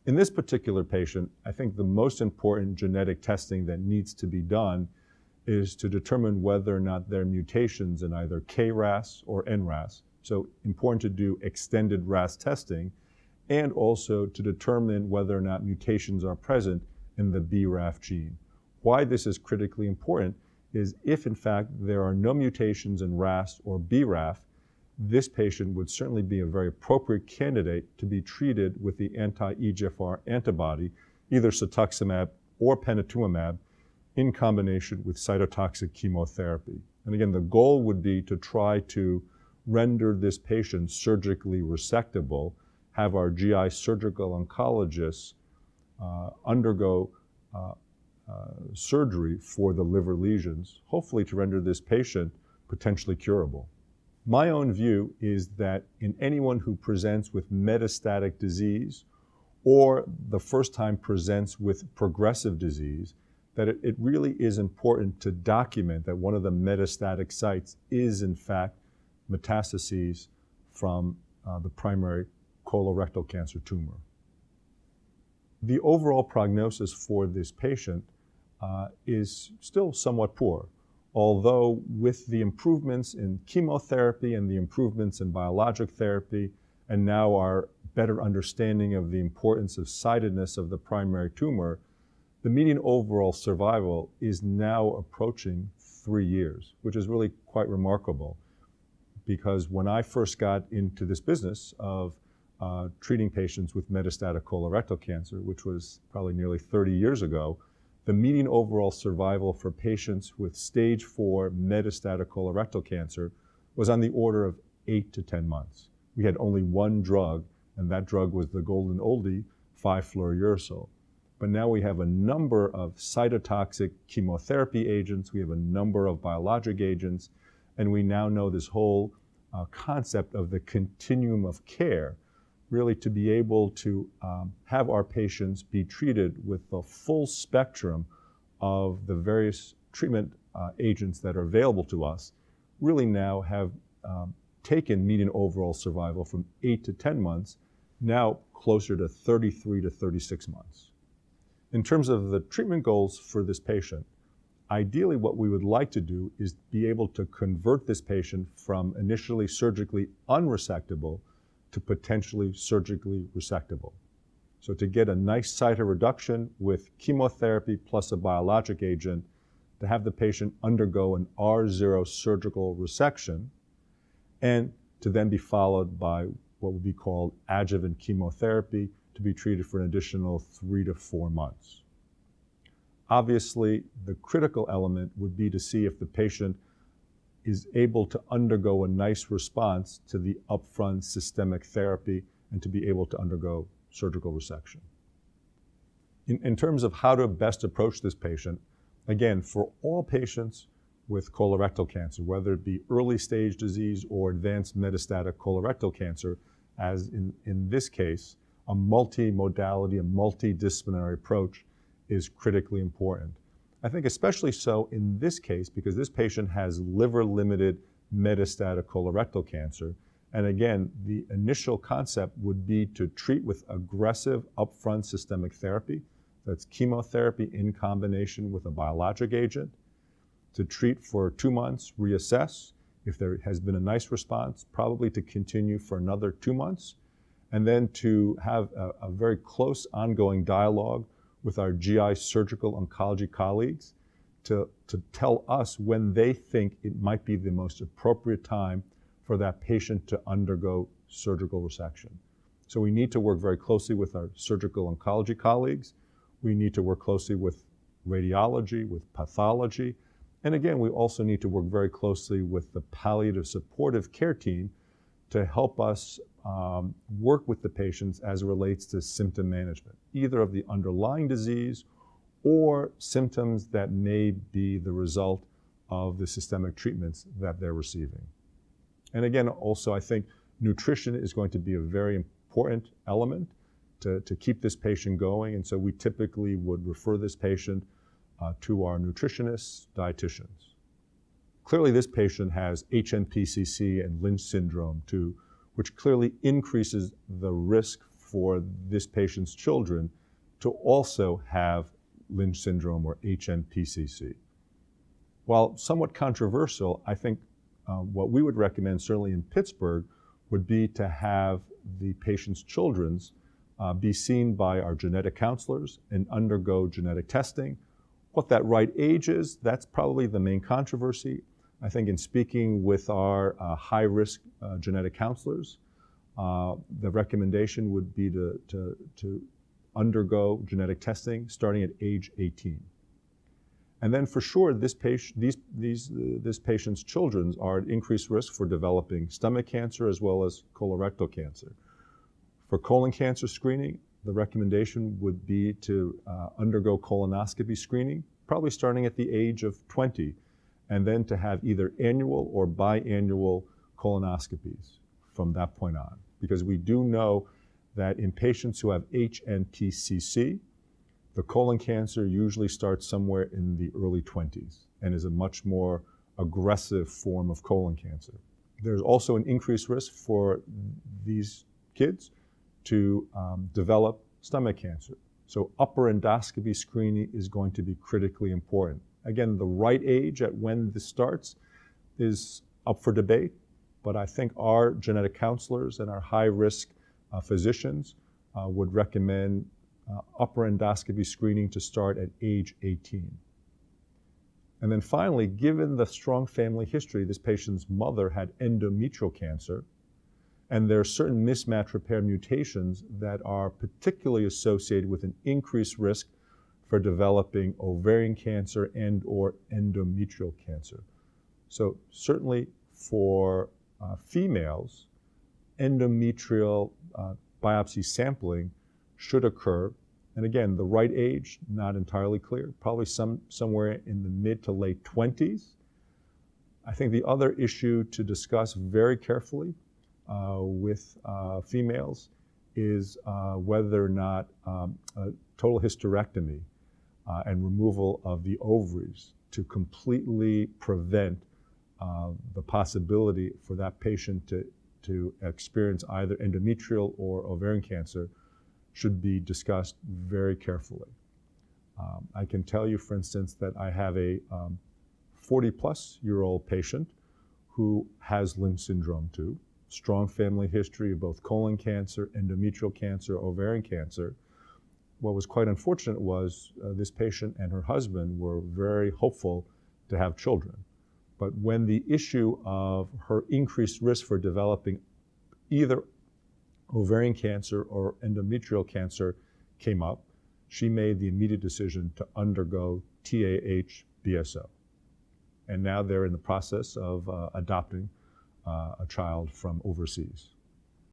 In this particular patient, I think the most important genetic testing that needs to be done is to determine whether or not there are mutations in either KRAS or NRAS. So important to do extended RAS testing, and also to determine whether or not mutations are present in the BRAF gene. Why this is critically important is if in fact there are no mutations in RAS or BRAF, this patient would certainly be a very appropriate candidate to be treated with the anti-EGFR antibody, either cetuximab or panitumumab, in combination with cytotoxic chemotherapy. And again, the goal would be to try to render this patient surgically resectable, have our GI surgical oncologists undergo surgery for the liver lesions, hopefully to render this patient potentially curable. My own view is that in anyone who presents with metastatic disease or the first time presents with progressive disease, that it really is important to document that one of the metastatic sites is in fact metastases from the primary colorectal cancer tumor. The overall prognosis for this patient is still somewhat poor, although with the improvements in chemotherapy and the improvements in biologic therapy, and now our better understanding of the importance of sidedness of the primary tumor, the median overall survival is now approaching 3 years, which is really quite remarkable. Because when I first got into this business of treating patients with metastatic colorectal cancer, which was probably nearly 30 years ago, the median overall survival for patients with stage 4 metastatic colorectal cancer was on the order of 8 to 10 months. We had only one drug, and that drug was the golden oldie, 5-fluorouracil. But now we have a number of cytotoxic chemotherapy agents, we have a number of biologic agents, and we now know this whole concept of the continuum of care, really to be able to have our patients be treated with the full spectrum of the various treatment agents that are available to us, really now have taken median overall survival from 8 to 10 months, now closer to 33 to 36 months. In terms of the treatment goals for this patient, ideally what we would like to do is be able to convert this patient from initially surgically unresectable to potentially surgically resectable. So to get a nice cytoreduction with chemotherapy plus a biologic agent, to have the patient undergo an R0 surgical resection, and to then be followed by what would be called adjuvant chemotherapy to be treated for an additional 3 to 4 months. Obviously, the critical element would be to see if the patient is able to undergo a nice response to the upfront systemic therapy and to be able to undergo surgical resection. In terms of how to best approach this patient, again, for all patients with colorectal cancer, whether it be early stage disease or advanced metastatic colorectal cancer, as in this case, a multimodality, a multidisciplinary approach is critically important. I think especially so in this case because this patient has liver-limited metastatic colorectal cancer. And again, the initial concept would be to treat with aggressive upfront systemic therapy. That's chemotherapy in combination with a biologic agent. To treat for 2 months, reassess. If there has been a nice response, probably to continue for another 2 months. And then to have a very close ongoing dialogue with our GI surgical oncology colleagues to tell us when they think it might be the most appropriate time for that patient to undergo surgical resection. So we need to work very closely with our surgical oncology colleagues. We need to work closely with radiology, with pathology. And again, we also need to work very closely with the palliative supportive care team to help us work with the patients as it relates to symptom management, either of the underlying disease or symptoms that may be the result of the systemic treatments that they're receiving. And again, also I think nutrition is going to be a very important element to keep this patient going. And so we typically would refer this patient to our nutritionists, dietitians. Clearly this patient has HNPCC and Lynch syndrome too, which clearly increases the risk for this patient's children to also have Lynch syndrome or HNPCC. While somewhat controversial, I think what we would recommend, certainly in Pittsburgh, would be to have the patient's children's be seen by our genetic counselors and undergo genetic testing. What that right age is, that's probably the main controversy. I think in speaking with our high-risk genetic counselors, the recommendation would be to undergo genetic testing starting at age 18. And then for sure, this patient's children are at increased risk for developing stomach cancer as well as colorectal cancer. For colon cancer screening, the recommendation would be to undergo colonoscopy screening, probably starting at the age of 20, and then to have either annual or biannual colonoscopies from that point on. Because we do know that in patients who have HNPCC, the colon cancer usually starts somewhere in the early 20s and is a much more aggressive form of colon cancer. There's also an increased risk for these kids to develop stomach cancer. So upper endoscopy screening is going to be critically important. Again, the right age at when this starts is up for debate, but I think our genetic counselors and our high-risk physicians would recommend upper endoscopy screening to start at age 18. And then finally, given the strong family history, this patient's mother had endometrial cancer, and there are certain mismatch repair mutations that are particularly associated with an increased risk for developing ovarian cancer and or endometrial cancer. So certainly for females, endometrial biopsy sampling should occur. And again, the right age, not entirely clear, probably somewhere in the mid to late 20s. I think the other issue to discuss very carefully with females is whether or not a total hysterectomy and removal of the ovaries to completely prevent the possibility for that patient to experience either endometrial or ovarian cancer should be discussed very carefully. I can tell you, for instance, that I have a 40-plus-year-old patient who has Lynch syndrome too, strong family history of both colon cancer, endometrial cancer, ovarian cancer. What was quite unfortunate was this patient and her husband were very hopeful to have children. But when the issue of her increased risk for developing either ovarian cancer or endometrial cancer came up, she made the immediate decision to undergo TAH-BSO. And now they're in the process of adopting a child from overseas.